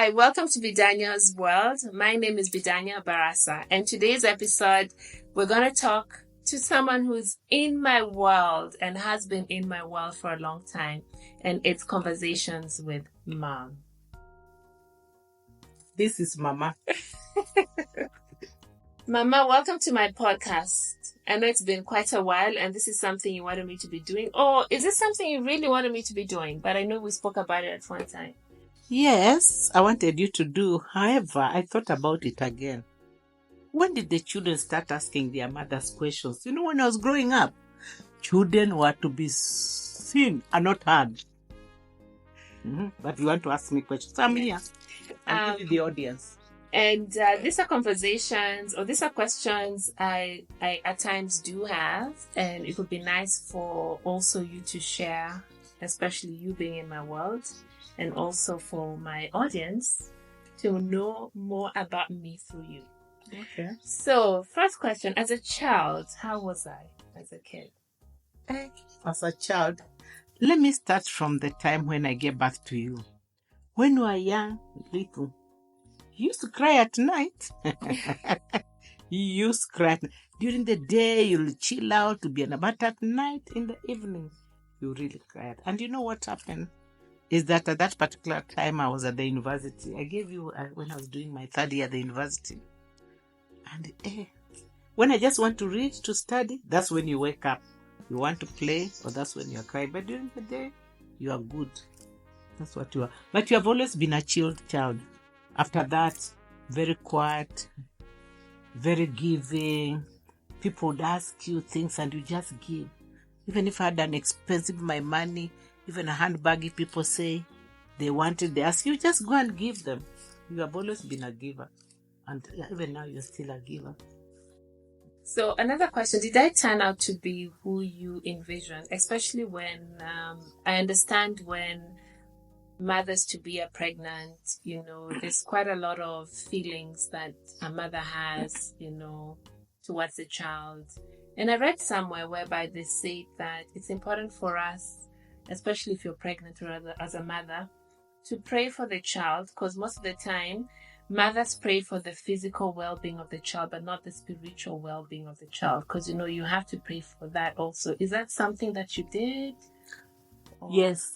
Hi, welcome to Bidanya's World. My name is Bidanya Barassa, and today's episode, we're going to talk to someone who's in my world and has been in my world for a long time, and it's conversations with Mom. This is Mama. Mama, welcome to my podcast. I know it's been quite a while, and this is something you wanted me to be doing. Or is this something you really wanted me to be doing? But I know we spoke about it at one time. Yes, I wanted you to do. However, I thought about it again. When did the children start asking their mothers questions? You know, when I was growing up, children were to be seen and not heard. But you want to ask me questions? I'm here. I'll give you the audience. And these are conversations, or these are questions I at times do have, and it would be nice for also you to share, especially you being in my world, and also for my audience to know more about me through you. Okay. So, first question, as a child, how was I as a kid? As a child, let me start from the time when I gave birth to you. When you were young, little, you used to cry at night. You used to cry. During the day, you'll chill out to be in a but at night, in the evening, you really cried. And you know what happened? Is that at that particular time I was at the university. I gave you when I was doing my third year at the university. And when I just want to read, to study, that's when you wake up. You want to play, or that's when you're crying. But during the day, you are good. That's what you are. But you have always been a chilled child. After that, very quiet, very giving. People would ask you things and you just give. Even if I had an expensive my money, even a handbag, if people say they wanted, they ask you, just go and give them. You have always been a giver. And even now, you're still a giver. So another question, did I turn out to be who you envisioned? Especially when I understand when mothers to be are pregnant, there's quite a lot of feelings that a mother has, towards the child. And I read somewhere whereby they say that it's important for us, especially if you're pregnant or as a mother, to pray for the child, because most of the time mothers pray for the physical well-being of the child, but not the spiritual well-being of the child, because you have to pray for that also. Is that something that you did? Or... Yes.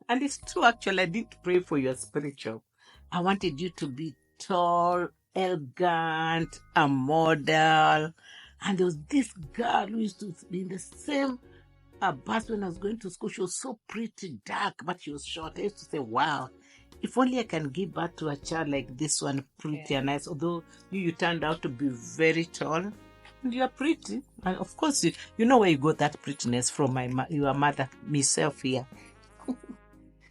And it's true, actually. I didn't pray for your spiritual. I wanted you to be tall, elegant, a model. And there was this girl who used to be in the same bus when I was going to school. She was so pretty, dark, but she was short. I used to say, wow, if only I can give birth to a child like this one, pretty and nice. Although you turned out to be very tall. And you are pretty. And of course, you know where you got that prettiness from, your mother, myself here.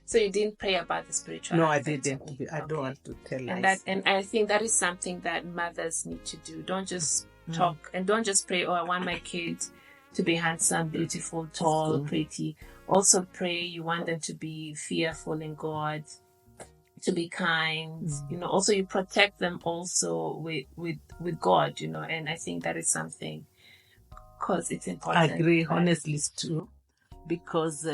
So you didn't pray about the spiritual No, aspect? I didn't. I don't want to tell lies. And I think that is something that mothers need to do. Don't just talk and don't just pray, I want my kid to be handsome, beautiful, tall, pretty. Also pray you want them to be fearful in God, to be kind. Also you protect them also with God, and I think that is something, because it's important. I agree, honestly, it's true. Because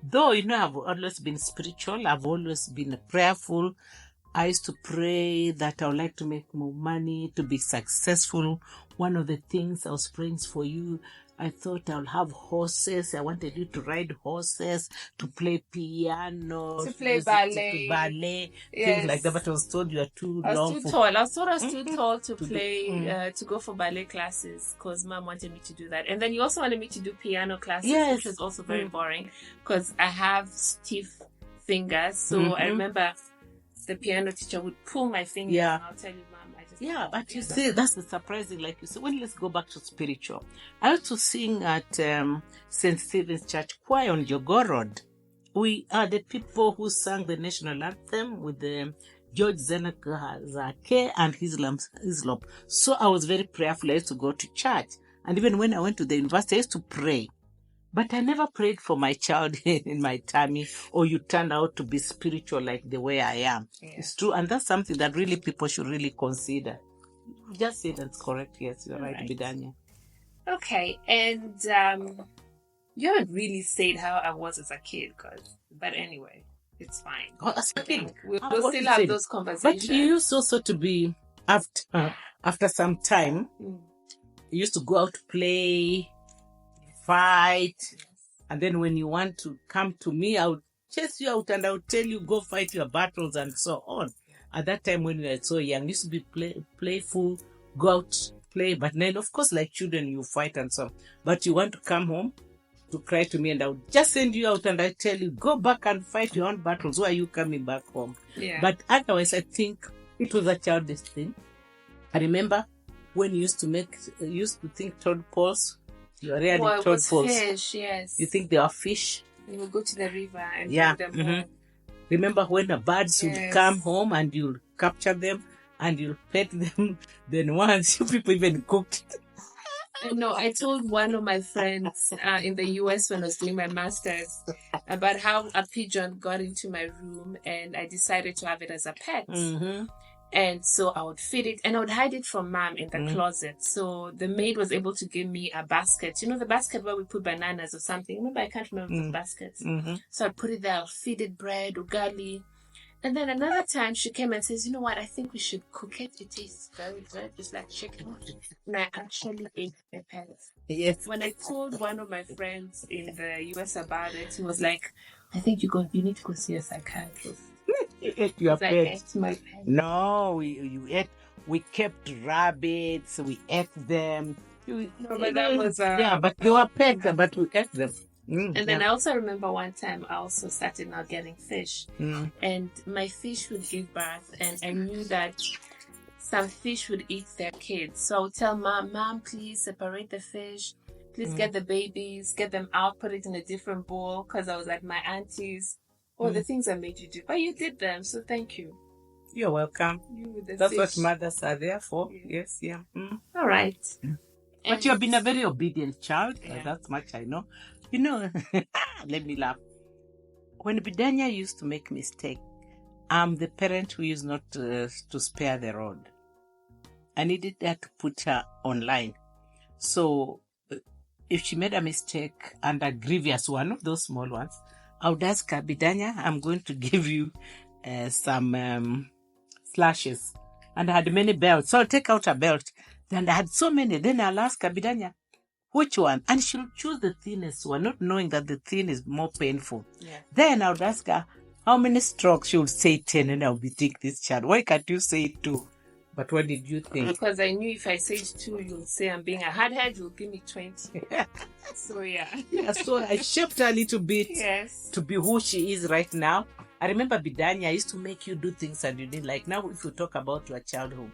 though, I've always been spiritual, I've always been prayerful. I used to pray that I would like to make more money, to be successful. One of the things I was praying for you, I thought I'll have horses. I wanted you to ride horses, to play piano, to play ballet, things like that. But I was told you are too long. I was told I was too tall to play, to go for ballet classes, because Mom wanted me to do that. And then you also wanted me to do piano classes, which was also very boring, because I have stiff fingers. So I remember the piano teacher would pull my fingers and I'll tell you, Mom, I just... but you see, that's the surprising, like you say. Well, let's go back to spiritual. I used to sing at St. Stephen's Church Choir on Jogoo Road. We are the people who sang the national anthem with George Zeneke and Islam. So I was very prayerful. I used to go to church. And even when I went to the university, I used to pray. But I never prayed for my child in my tummy, or you turned out to be spiritual like the way I am. Yeah. It's true. And that's something that really people should really consider. Just say that's correct. Yes, you're right, Bidanya. Okay. And you haven't really said how I was as a kid, but anyway. it's fine. As a kid, We'll I've always still have said, those conversations. but you used also to be after some time. You used to go out to play, fight, and then when you want to come to me, I would chase you out and I would tell you go fight your battles and so on. At that time when you were so young, you used to be playful, go out, play, but then of course like children you fight and so on. But you want to come home to cry to me and I would just send you out and I tell you, go back and fight your own battles. Why are you coming back home? Yeah. But otherwise, I think it was a childish thing. I remember when you used to think tadpoles, you are really tadpoles. Fish, yes. You think they are fish? You will go to the river and bring them home. Remember when the birds would come home and you'll capture them and you'll pet them. Then once you people even cooked it. No, I told one of my friends in the US when I was doing my master's about how a pigeon got into my room and I decided to have it as a pet. And so I would feed it and I would hide it from mom in the closet. So the maid was able to give me a basket. You know, the basket where we put bananas or something. Remember, I can't remember the baskets. So I'd put it there, I'll feed it bread, ugali. And then another time she came and says, you know what, I think we should cook it. It tastes very good, just like chicken. And I actually ate the pet. Yes. When I told one of my friends in the US about it, he was like, I think you need to go see a psychiatrist. You ate your pet. I ate my pet. No, you ate. We kept rabbits. We ate them. But that was but they were pets, but we ate them. And then I also remember one time I also started now getting fish, and my fish would give birth, and I knew that some fish would eat their kids. So I would tell mom, please separate the fish. Please get the babies, get them out, put it in a different bowl, because I was at my auntie's. The things I made you do. But you did them, so thank you. You're welcome. That's fish. what mothers are there for. Yes, yeah. All right. But you have been a very obedient child. That's much I know. You know, let me laugh. When Bidanya used to make mistake, I'm the parent who used not to spare the rod. I needed that to put her online. So if she made a mistake and a grievous one, not those small ones, I would ask her, Bidanya, I'm going to give you some slashes. And I had many belts. So I'll take out a belt. Then I had so many. Then I'll ask her, Bidanya, which one? And she'll choose the thinnest one, not knowing that the thin is more painful. Yeah. Then I would ask her, how many strokes? She would say 10, and I'll be thinking, this child, why can't you say 2? But what did you think? Because I knew if I said 2, you'll say I'm being a hardhead, you'll give me 20. So, so I shaped her a little bit to be who she is right now. I remember Bidanya, I used to make you do things and you didn't like. Now, if you talk about your childhood,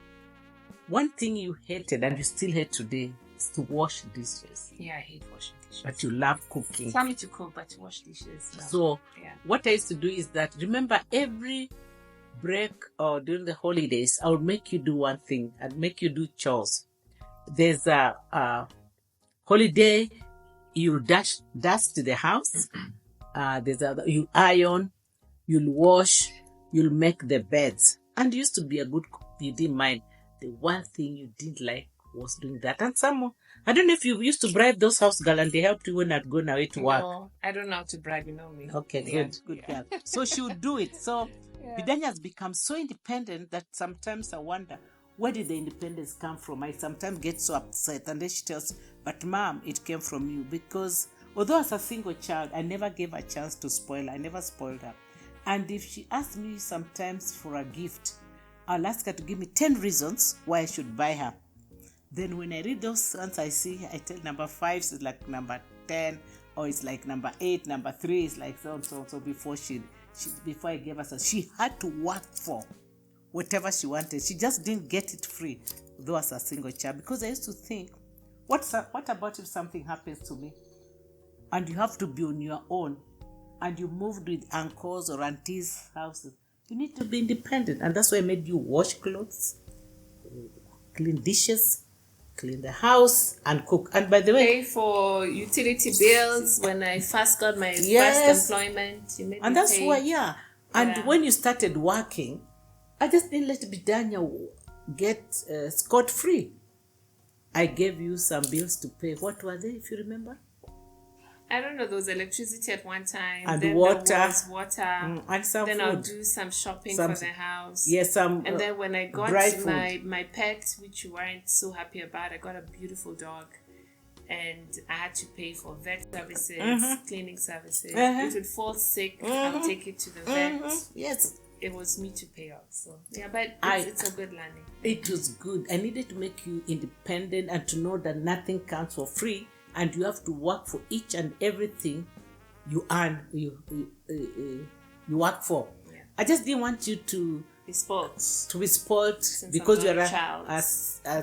one thing you hated and you still hate today is to wash dishes. Yeah, I hate washing dishes. But you love cooking. Tell me to cook, but to wash dishes. No. So, what I used to do is that, remember, every break or during the holidays, I would make you do one thing. I'd make you do chores. There's a holiday, you'll dust the house. You iron, you'll wash, you'll make the beds. And you used to be a good cook. You didn't mind. The one thing you didn't like was doing that. And some, I don't know if you used to bribe those house girls and they helped you when I'd gone away to work. No, I don't know how to bribe, you know me. Okay, good girl. So she would do it. So Bidanya has become so independent that sometimes I wonder, where did the independence come from? I sometimes get so upset and then she tells, but mom, it came from you. Because although as a single child, I never gave her a chance to spoil her. I never spoiled her. And if she asked me sometimes for a gift, I'll ask her to give me 10 reasons why I should buy her. Then when I read those ones I see, I tell number 5 is like number 10, or it's like number 8, number 3 is like so. So before before I gave her, she had to work for whatever she wanted. She just didn't get it free, though as a single child. Because I used to think, what about if something happens to me and you have to be on your own and you moved with uncles or aunties' houses? You need to be independent. And that's why I made you wash clothes, clean dishes, clean the house, and cook. And by the way, pay for utility bills. When I first got my first employment, you made and me that's pay. why, And when you started working, I just didn't let Bidanya get scot-free. I gave you some bills to pay. What were they, if you remember? I don't know, there was electricity at one time. And then water. There was water. And some then food. I'll do some shopping for the house. Yes, some and then when I got my pet, which you weren't so happy about, I got a beautiful dog. And I had to pay for vet services, cleaning services. It would fall sick, I'll take it to the vet. Yes. It was me to pay off. So, yeah, but it's a good learning. It was good. I needed to make you independent and to know that nothing comes for free and you have to work for each and everything you earn, you work for. Yeah. I just didn't want you to be spoiled. Because you're a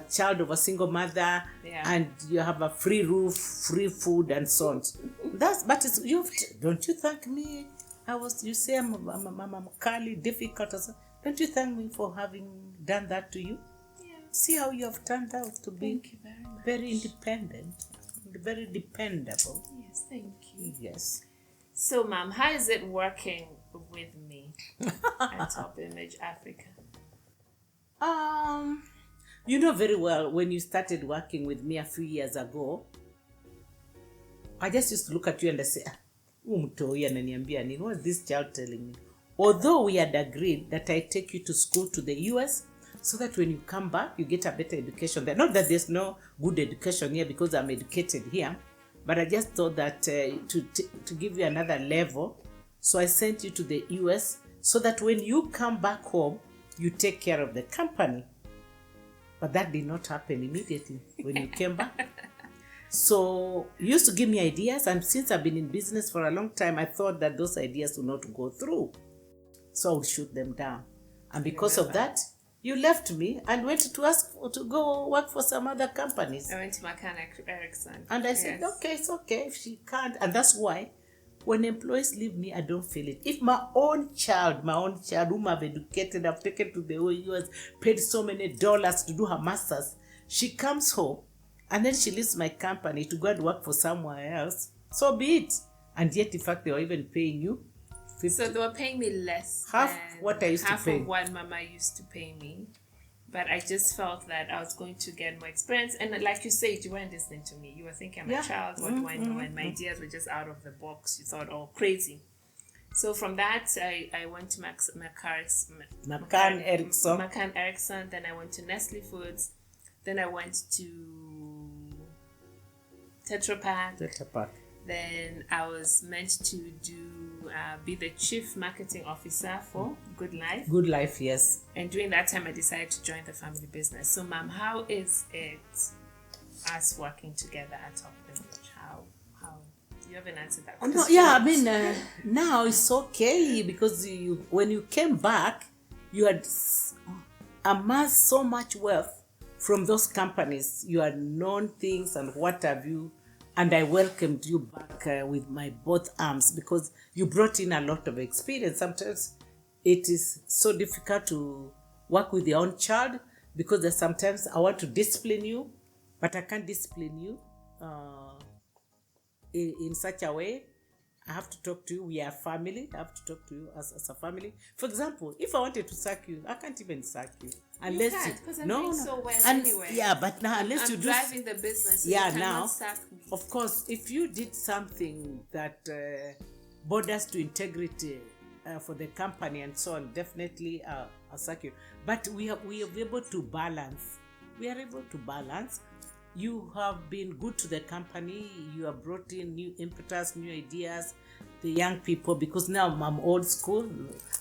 child of a single mother, and you have a free roof, free food, and so on. Don't you thank me? You say I'm curly, difficult. Don't you thank me for having done that to you? Yeah. See how you have turned out to be very independent, very dependable. Yes, thank you. Yes. So, Mom, how is it working with me at Top Image Africa? You know very well, when you started working with me a few years ago, I just used to look at you and I say, what is this child telling me? Although we had agreed that I take you to school to the US so that when you come back, you get a better education there. Not that there's no good education here because I'm educated here, but I just thought that to give you another level, so I sent you to the US so that when you come back home, you take care of the company. But that did not happen immediately when you came back. So you used to give me ideas, and since I've been in business for a long time, I thought that those ideas would not go through. So I would shoot them down. And because of that, you left me and went to go work for some other companies. I went to McCann Erickson. And I said, okay, it's okay if she can't. And that's why when employees leave me, I don't feel it. If my own child whom I've educated, I've taken to the US, paid so many dollars to do her master's, she comes home and then she leaves my company to go and work for somewhere else, so be it. And yet, in fact, they were even paying you 50. So they were paying me less. Half what I used to pay. Half of what Mama used to pay me. But I just felt that I was going to get more experience. And like you said, you weren't listening to me. You were thinking, I'm a child, what do I know? And my ideas were just out of the box. You thought, oh, crazy. So from that, I went to McCann Erickson. Then I went to Nestle Foods. Then I went to Tetra Pak. Then I was meant to be the chief marketing officer for Good Life. Good Life, yes. And during that time, I decided to join the family business. So, Mom, how is it us working together at Top Image? How? You haven't answered that question. No, yeah, I mean, now it's okay because when you came back, you had amassed so much wealth from those companies. You had known things and what have you. And I welcomed you back with my both arms because you brought in a lot of experience. Sometimes it is so difficult to work with your own child because sometimes I want to discipline you, but I can't discipline you in such a way. I have to talk to you. We are family. I have to talk to you as a family. For example, if I wanted to sack you, I can't even sack you. Unless you can't, because I'm doing so well anyway. Yeah, but now unless I'm driving the business. So yeah, you cannot now sack me. Of course, if you did something that borders to integrity for the company and so on, definitely I'll sack you. But we are able to balance. We are able to balance. You have been good to the company. You have brought in new impetus, new ideas, the young people, because now I'm old school.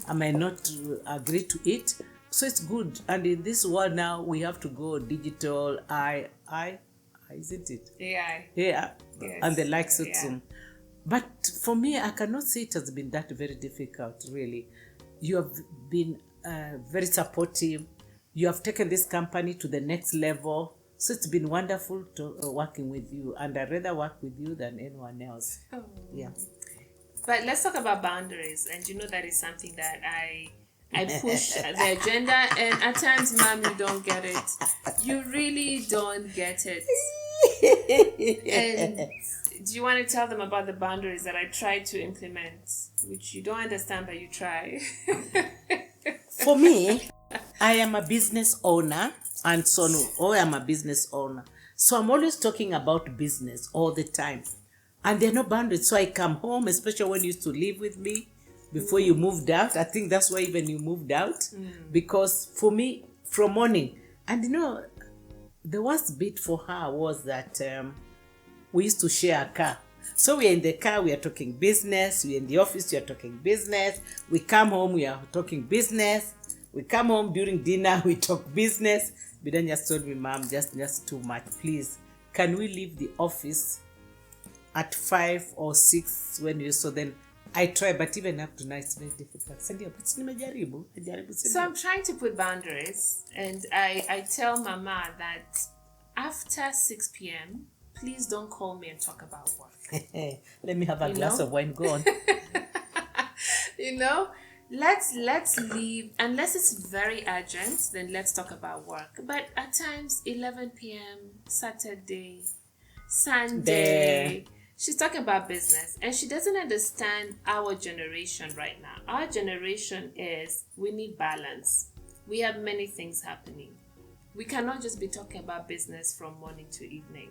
I might not agree to it. So it's good. And in this world now, we have to go digital, isn't it? AI. Yeah. Yes. And the likes of Zoom. But for me, I cannot say it has been that very difficult, really. You have been very supportive. You have taken this company to the next level. So it's been wonderful to working with you. And I'd rather work with you than anyone else. Oh. Yeah. But let's talk about boundaries. And you know that is something that I push the agenda, and at times, Mom, you don't get it. You really don't get it. And do you want to tell them about the boundaries that I try to implement, which you don't understand, but you try? For me, I am a business owner, and I'm a business owner. So I'm always talking about business all the time. And there are no boundaries. So I come home, especially when you used to live with me before you moved out. I think that's why even you moved out. Because for me, from morning, and the worst bit for her was that we used to share a car. So we're in the car, we are talking business. We're in the office, we are talking business. We come home, we are talking business. We come home during dinner, we talk business. Bidanya just told me, Mom, just too much. Please, can we leave the office at 5 or 6 when you so then I try, but even up to now it's very difficult. So I'm trying to put boundaries, and I tell Mama that after 6 p.m., please don't call me and talk about work. Let me have a glass of wine. Go on. Let's leave, unless it's very urgent, then let's talk about work. But at times, 11 p.m., Saturday, Sunday, she's talking about business, and she doesn't understand our generation right now. Our generation is, we need balance. We have many things happening. We cannot just be talking about business from morning to evening.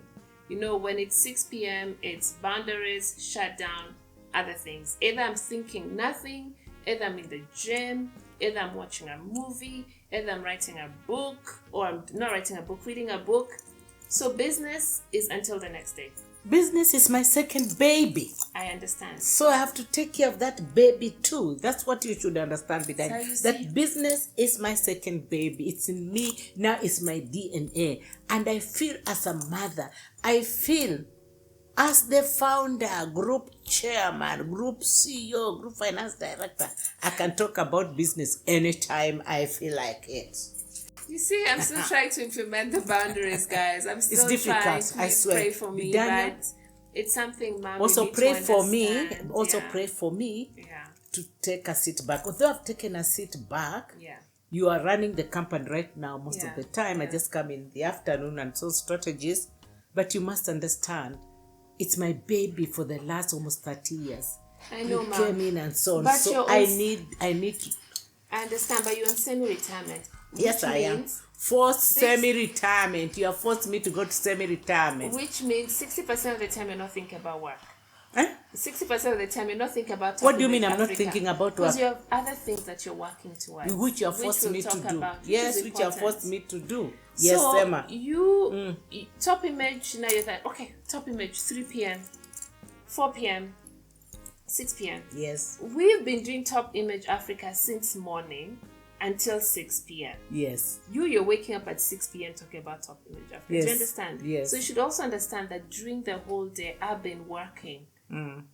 When it's 6 p.m., it's boundaries, shut down, other things. Either I'm thinking nothing, either I'm in the gym, either I'm watching a movie, either I'm writing a book, or I'm not writing a book, reading a book. So business is until the next day. Business is my second baby. I understand. So I have to take care of that baby too. That's what you should understand, Bidanya. That business is my second baby. It's in me. Now it's my DNA. And I feel as a mother, I feel as the founder, group chairman, group CEO, group finance director, I can talk about business anytime I feel like it. You see, I'm still trying to implement the boundaries, guys. I'm still it's difficult, trying to I swear. Pray for me, Bidanya, but it's something Mom also needs pray to for me. understand. Also pray for me to take a seat back. Although I've taken a seat back, you are running the company right now most of the time. I just come in the afternoon and so strategies. But you must understand, it's my baby for the last almost 30 years. I know, you Mom. Came in and so on. But so I need to. I understand, but you're on semi-retirement. Yes, I am. Forced semi-retirement. You have forced me to go to semi-retirement. Which means 60% of the time you're not thinking about work. 60% of the time you're not thinking about what do you mean I'm not thinking about work? Because you have other things that you're working towards. Which you have forced me to do. Yes, which you have forced me to do. So yes, Emma. You, top image, now you're like, okay, top image, 3 p.m., 4 p.m., 6 p.m. Yes. We've been doing Top Image Africa since morning until 6 p.m. Yes. You're waking up at 6 p.m. talking about Top Image Africa. Yes. Do you understand? Yes. So you should also understand that during the whole day, I've been working,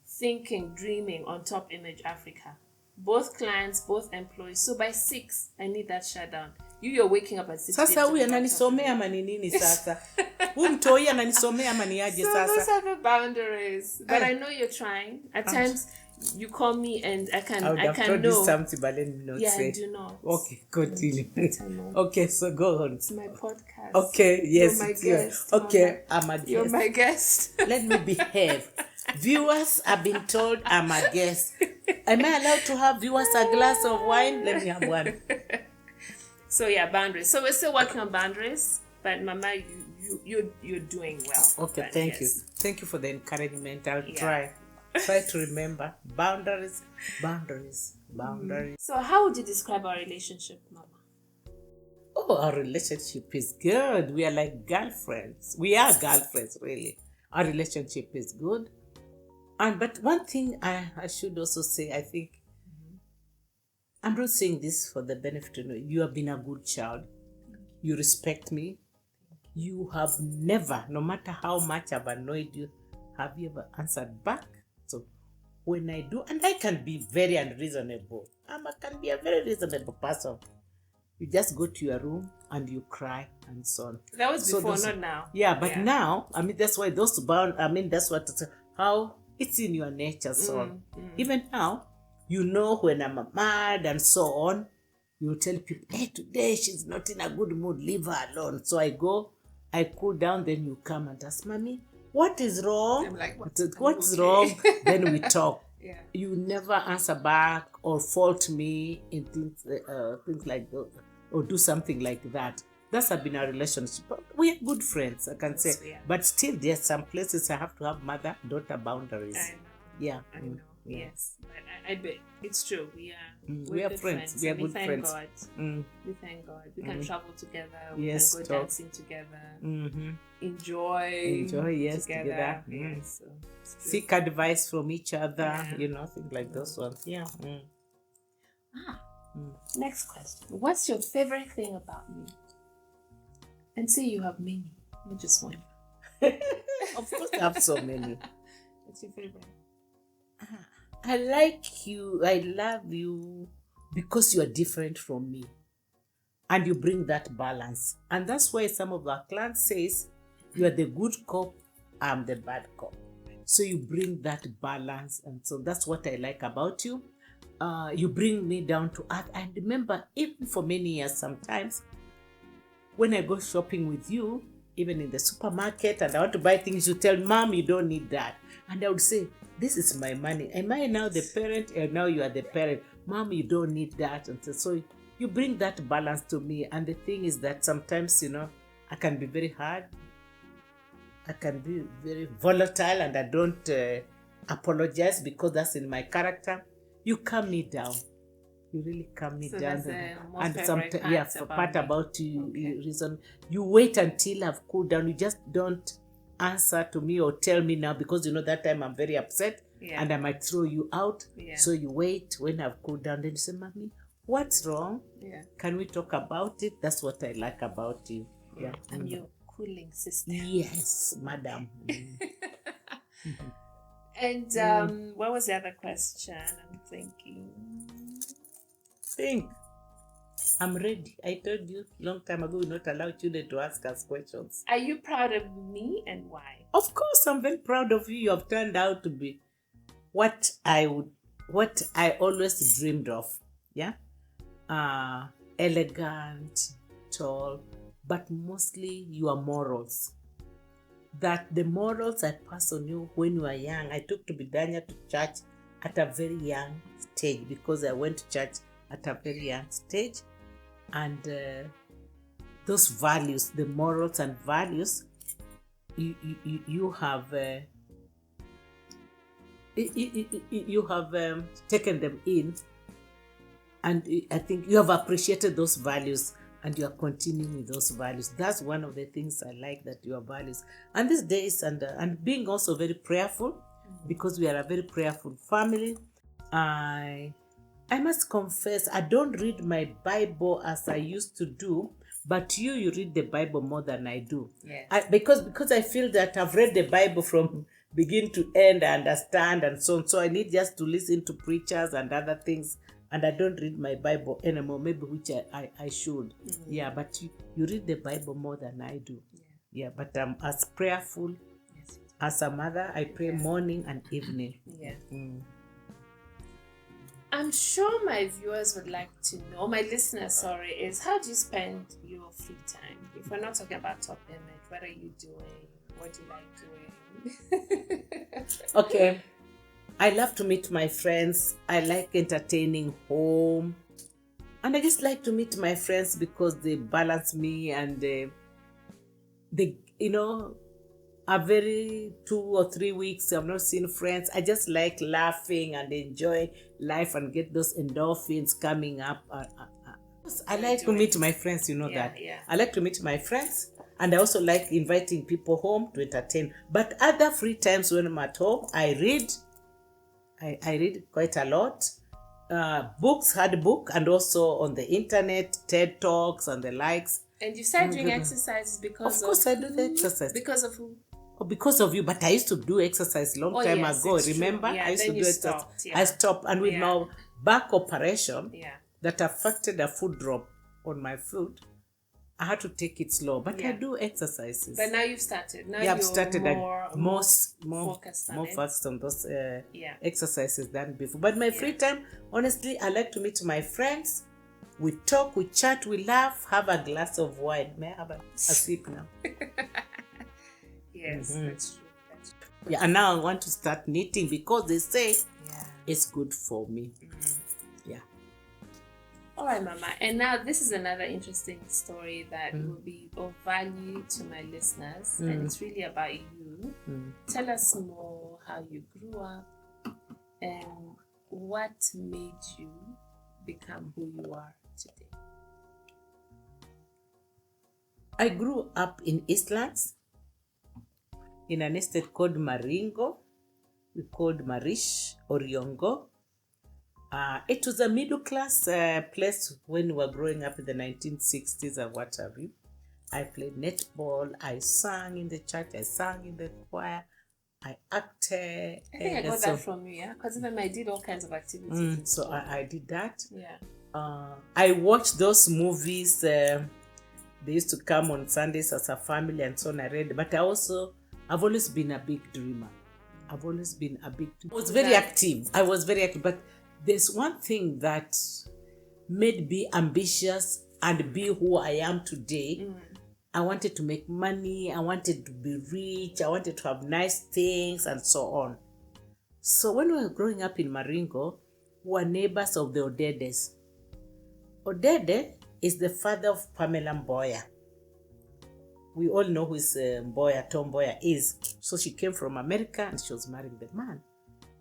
thinking, dreaming on Top Image Africa. Both clients, both employees. So by 6, I need that shutdown. You're waking up at 6 p.m. Sasa huyu ananisomea maninini sasa. Huyu mtoi ananisomea maniaje sasa. So those are the boundaries. But I know you're trying. At times you call me and I can I can told know. you something, but let me not say. I do not. Okay, continue. Okay, so go on. It's my podcast. Okay, yes, you're my it's guest. yours. Okay, Mama. I'm a guest. You're my guest. Let me behave. Viewers have been told I'm a guest. Am I allowed to have viewers a glass of wine? Let me have one. So boundaries. So we're still working on boundaries, but Mama, you're doing well. Okay, thank you. Thank you for the encouragement. I'll try to remember boundaries. So how would you describe our relationship, Mama? Oh, our relationship is good. We are like girlfriends. We are girlfriends, really. Our relationship is good. But one thing I should also say, I think, I'm not saying this for the benefit of you. Have been a good child. You respect me. You have never, no matter how much I've annoyed you, have you ever answered back? So when I do, and I can be very unreasonable. I can be a very reasonable person. You just go to your room and you cry and so on. That was before, not now. Yeah, but now, that's why those that's what how it's in your nature. So even now, when I'm mad and so on, you tell people, hey, today she's not in a good mood, leave her alone. So I go, I cool down, then you come and ask, Mommy, what is wrong? I'm like, what's wrong? Then we talk. Yeah. You never answer back or fault me in things like that, or do something like that. That's been our relationship. But we are good friends, I can Yes, say. we are. But still, there's some places I have to have mother-daughter boundaries. I know. Yeah. I know. Yeah. Yes, but I bet it's true. We are. We We're are good friends. We are and good thank friends. God. Mm. We thank God. We can travel together. We Yes, can go talk. dancing together. Mm-hmm. Enjoy Yes, together. Yes, so it's true. Seek advice from each other, Yeah. things like those ones. Yeah. Next question. What's your favorite thing about me? And say you have many, not just one. Of course, I have so many. What's your favorite? I like you. I love you because you are different from me. And you bring that balance. And that's why some of our clients says, you are the good cop, I'm the bad cop. So you bring that balance. And so that's what I like about you. You bring me down to earth. And remember, even for many years, sometimes when I go shopping with you, even in the supermarket, and I want to buy things, you tell Mom, you don't need that. And I would say, this is my money. Am I now the parent? And now you are the parent. Mom, you don't need that. And so you bring that balance to me. And the thing is that sometimes, I can be very hard. I can be very volatile, and I don't apologize because that's in my character. You calm me down. You really calm me So down. that's the most And favorite part about you, Okay. reason you wait until I've cooled down. You just don't answer to me or tell me now, because that time I'm very upset and I might throw you out. Yeah. So you wait when I've cooled down. Then you say, Mommy, what's wrong? Yeah. Can we talk about it? That's what I like about you. Yeah. I'm your cooling sister. Yes, madam. And what was the other question? I'm thinking. Think. I'm ready. I told you long time ago we not allow children to ask us questions. Are you proud of me, and why? Of course, I'm very proud of you. You have turned out to be what I always dreamed of. Yeah. Elegant, tall, but mostly your morals. That the morals I pass on you when you were young. I took to Bidanya to church at a very young stage, because I went to church at a very young stage. And those values, the morals and values, you have taken them in, and I think you have appreciated those values, and you are continuing with those values. That's one of the things I like, that your values. And these days, and being also very prayerful, because we are a very prayerful family. I must confess, I don't read my Bible as I used to do, but you read the Bible more than I do. Yes. Because I feel that I've read the Bible from begin to end, I understand, and so on. So I need just to listen to preachers and other things, and I don't read my Bible anymore, maybe which I should. Yeah, but you read the Bible more than I do. Yeah, but I'm as prayerful. Yes. As a mother, I pray morning and evening. Yeah. I'm sure my viewers would like to know, my listeners, is how do you spend your free time? If we're not talking about top image, what are you doing? What do you like doing? Okay. I love to meet my friends. I like entertaining home. And I just like to meet my friends because they balance me, and they a very 2 or 3 weeks I've not seen friends. I just like laughing and enjoy life and get those endorphins coming up. I like to meet my friends, that. Yeah. I like to meet my friends, and I also like inviting people home to entertain. But other free times when I'm at home, I read. I read quite a lot. Books, hard book, and also on the internet, TED Talks and the likes. And you started doing exercises because of course I do the exercise. Because of who? Because of you, but I used to do exercise long time ago. Remember? Yeah, I used to do exercise. Stopped, I stopped, and with my back operation that affected a foot drop on my foot, I had to take it slow. But I do exercises. But now you've started. Now I've started more focused on those exercises than before. But my free time, honestly, I like to meet my friends. We talk, we chat, we laugh, have a glass of wine. May I have a sip now? Yes, that's true. Yeah, and now I want to start knitting because they say it's good for me. Yeah. All right, Mama. And now this is another interesting story that will be of value to my listeners, and it's really about you. Tell us more how you grew up and what made you become who you are today. I grew up in Eastlands, in an estate called Maringo. We called Marish or Yongo. It was a middle class place when we were growing up in the 1960s or what have you. I played netball, I sang in the church, I sang in the choir, I acted. I think I got that from you, yeah? Because even I did all kinds of activities. So I did that. Yeah. I watched those movies. They used to come on Sundays as a family and so on. I read, but I've always been a big dreamer. I was very active. I was very active, but there's one thing that made me ambitious and be who I am today. I wanted to make money. I wanted to be rich. I wanted to have nice things and so on. So when we were growing up in Maringo, we were neighbors of the Odedes. Odede is the father of Pamela Mboya. We all know who is Tom Mboya is. So she came from America and she was marrying the man.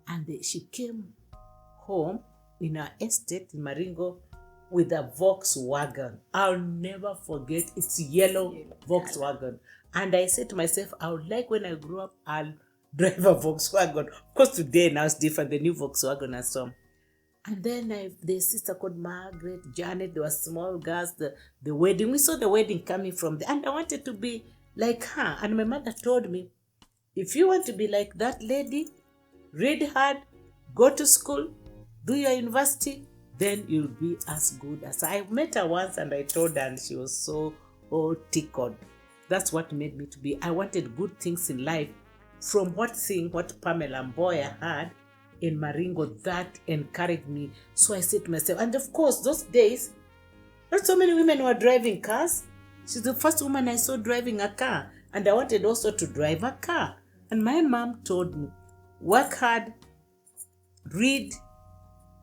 And she came home in our estate in Maringo with a Volkswagen. I'll never forget, it's yellow Volkswagen. And I said to myself, I would like when I grow up, I'll drive a Volkswagen. Of course, today now it's different, the new Volkswagen and so on. And then the sister called Margaret, Janet, there were small girls, the wedding. We saw the wedding coming from there. And I wanted to be like her. And my mother told me, if you want to be like that lady, read hard, go to school, do your university, then you'll be as good as her. I met her once and I told her and she was so tickled. That's what made me to be. I wanted good things in life. From what Pamela Mboya had in Maringo, that encouraged me. So I said to myself, and of course, those days, not so many women were driving cars. She's the first woman I saw driving a car. And I wanted also to drive a car. And my mom told me, work hard, read,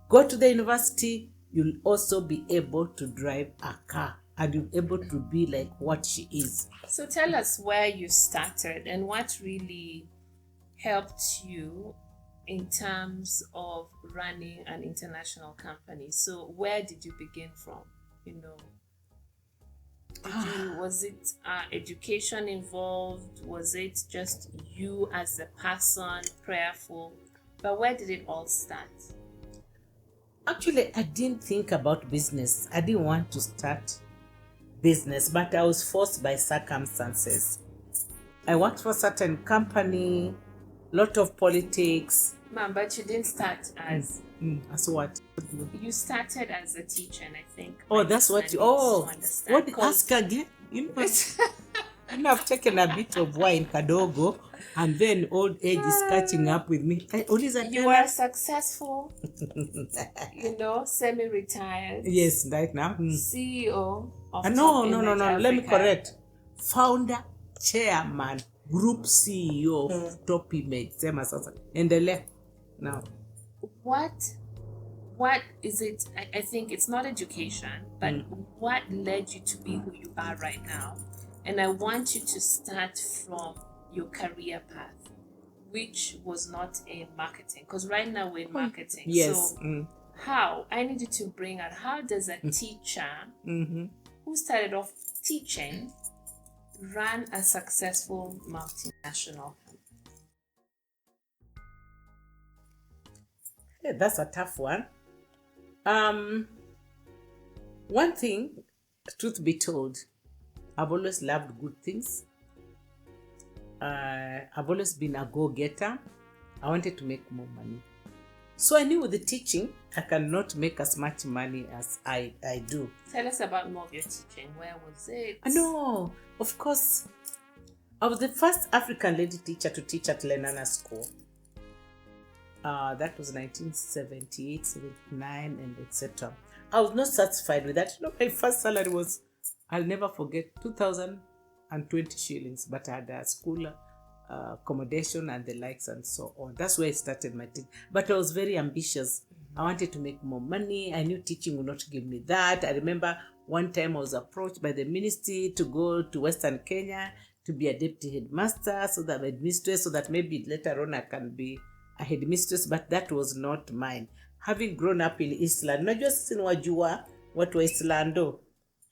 go to the university, you'll also be able to drive a car. And you'll be able to be like what she is. So tell us where you started and what really helped you in terms of running an international company. So where did you begin from? Was it education involved? Was it just you as a person, prayerful? But where did it all start? Actually, I didn't think about business. I didn't want to start business, but I was forced by circumstances. I worked for a certain company, lot of politics. Ma'am, but you didn't start as... As what? You started as a teacher, and I think... Oh, that's what you... Oh, what? Ask again? I've taken a bit of wine, kadogo, and then old age is catching up with me. You are successful, semi-retired. Yes, right now. CEO of No. Let me correct. Founder, chairman, group CEO of Top Image. Sema sasa. Endelea. Now. What is it? I think it's not education, but what led you to be who you are right now? And I want you to start from your career path, which was not in marketing. Because right now we're in marketing. Yes. So how? I need you to bring out, how does a teacher who started off teaching run a successful multinational company? Yeah, that's a tough one. One thing, truth be told, I've always loved good things. I've always been a go-getter. I wanted to make more money. So I knew with the teaching, I cannot make as much money as I do. Tell us about more of your teaching. Where was it? No, of course. I was the first African lady teacher to teach at Lenana School. That was 1978, 79, and etc. I was not satisfied with that. My first salary was, I'll never forget, 2,020 shillings. But I had a school accommodation and the likes and so on. That's where I started my teaching. But I was very ambitious. I wanted to make more money. I knew teaching would not give me that. I remember one time I was approached by the ministry to go to Western Kenya to be a deputy headmaster, so that headmistress, so that maybe later on I can be a headmistress, but that was not mine. Having grown up in Eastland, najua sisi ni wajua watu wa Eastlando,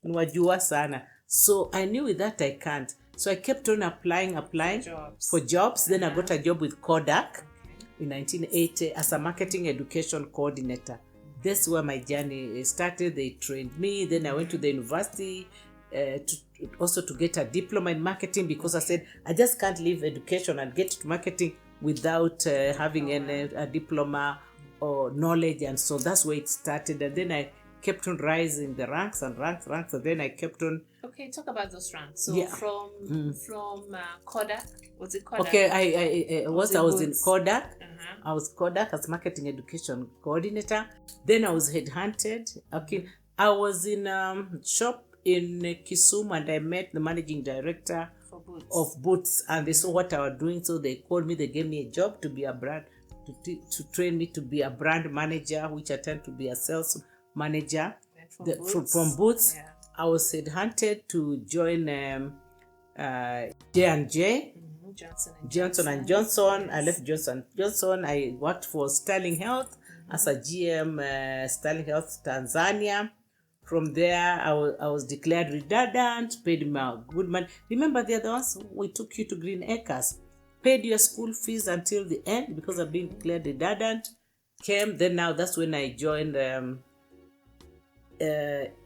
ni wajua sana. So I knew with that I can't. So I kept on applying for jobs. Then I got a job with Kodak in 1980 as a marketing education coordinator. That's where my journey started. They trained me. Then I went to the university to get a diploma in marketing, because I said I just can't leave education and get to marketing without having a diploma or knowledge. And so that's where it started. And then I kept on rising the ranks and ranks. And then I kept on. Okay, talk about those ranks. So from Kodak, was it Kodak? Okay, I was in Kodak. I was Kodak as marketing education coordinator. Then I was headhunted. Okay, I was in shop in Kisumu, and I met the managing director of Boots, and they saw what I was doing, so they called me. They gave me a job to be a brand, to train me to be a brand manager, which I turned to be a sales manager from Boots. Yeah. I was headhunted to join J&J. Johnson and Johnson. Yes. I left Johnson & Johnson. I worked for Sterling Health as a GM, Sterling Health Tanzania. From there, I was declared redundant, paid my good money. Remember, they're the ones we took you to Green Acres, paid your school fees until the end because I've been declared redundant. Then now that's when I joined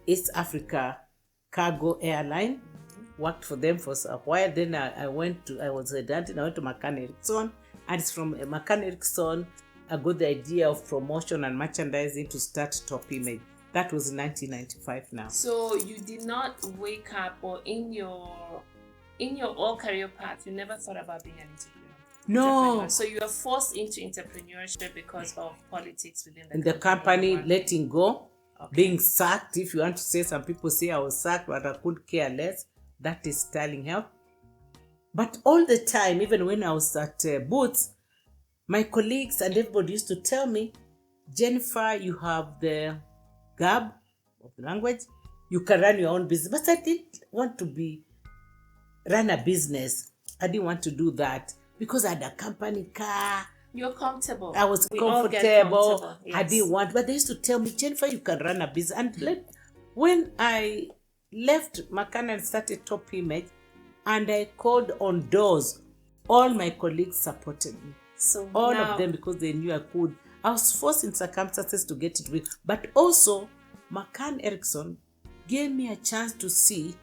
East Africa Cargo Airline. Worked for them for a while. Then I was redundant. I went to McCann Erickson, and it's from McCann Erickson I got the idea of promotion and merchandising to start Top Image. That was in 1995 now. So you did not wake up, or in your all career path, you never thought about being an entrepreneur? No. So you were forced into entrepreneurship because of politics within the company letting go, being sacked. If you want to say, some people say I was sacked, but I could care less. That is Sterling Health. But all the time, even when I was at Boots, my colleagues and everybody used to tell me, Jennifer, you have the gab of the language, you can run your own business. But I didn't want to run a business. I didn't want to do that because I had a company car. You're comfortable. I was comfortable. Yes. I didn't want, but they used to tell me, Jennifer, you can run a business. And when I left McCann and started Top Image, and I called on doors, all my colleagues supported me. So all of them, because they knew I could. I was forced in circumstances to get it with, but also McCann Erickson gave me a chance to see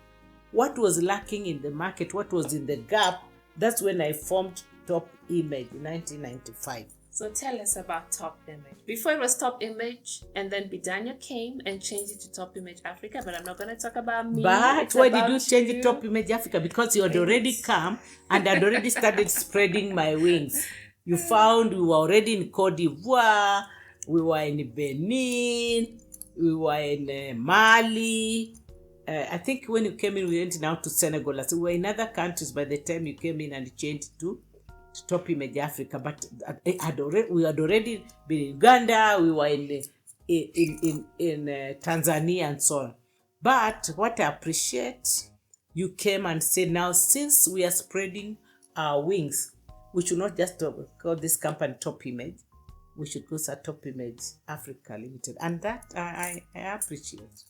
what was lacking in the market, what was in the gap. That's when I formed Top Image in 1995. So tell us about Top Image. Before it was Top Image, and then Bidanya came and changed it to Top Image Africa, but I'm not going to talk about me. But why did you change it to Top Image Africa? Because you had already come and had already started spreading my wings. You found we were already in Cote d'Ivoire, we were in Benin, we were in Mali. I think when you came in, we went now to Senegal. So we were in other countries by the time you came in and changed to Top Image Africa. But we had already been in Uganda, we were in Tanzania and so on. But what I appreciate, you came and said, now since we are spreading our wings, we should not just call this company Top Image. We should go to Top Image Africa Limited. And that I appreciate.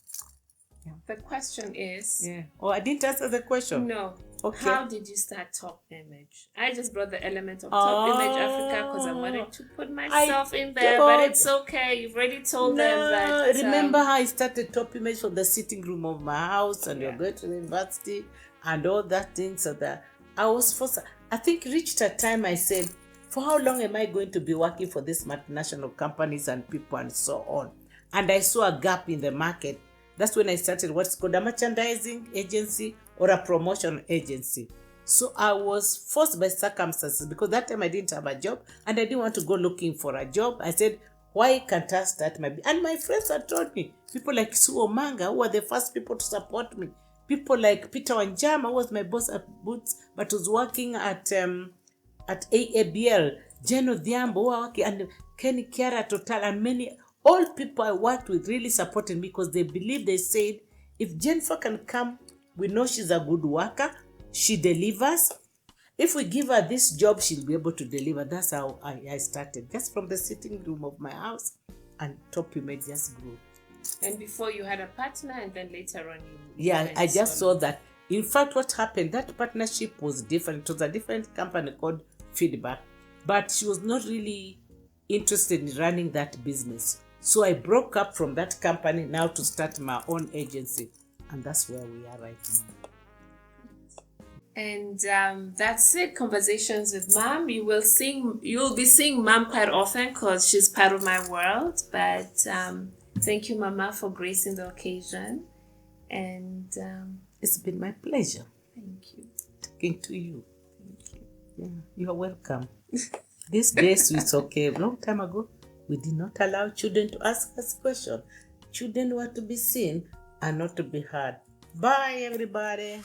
Yeah. The question is... Yeah. Oh, I didn't answer the question. No. Okay. How did you start Top Image? I just brought the element of Top Image Africa because I wanted to put myself in there, but it's okay. You've already told them that... Remember how I started Top Image from the sitting room of my house, and you're going to the university and all that thing. So that I was forced... I think reached a time I said, for how long am I going to be working for these multinational companies and people and so on? And I saw a gap in the market. That's when I started what's called a merchandising agency or a promotion agency. So I was forced by circumstances, because that time I didn't have a job and I didn't want to go looking for a job. I said, why can't I start my business? And my friends had told me, people like Sue Omanga, who were the first people to support me. People like Peter Wanjama, who was my boss at Boots, but was working at at AABL, Jen Odhiambo, and Kenny Kiara Total, and many, all people I worked with really supported me because they believed, they said, if Jennifer can come, we know she's a good worker, she delivers. If we give her this job, she'll be able to deliver. That's how I started, just from the sitting room of my house, and Top Image just grew. And before you had a partner, and then later on you Yeah, I just saw that. In fact, what happened, that partnership was different. It was a different company called Feedback, but she was not really interested in running that business. So I broke up from that company now to start my own agency, and that's where we are right now. And that's it. Conversations with Mom. You'll be seeing Mom quite often because she's part of my world. But thank you, Mama, for gracing the occasion. And it's been my pleasure. Thank you. Talking to you. Thank you. Yeah, you're welcome. These days, it's okay. A long time ago, we did not allow children to ask us questions. Children were to be seen and not to be heard. Bye, everybody.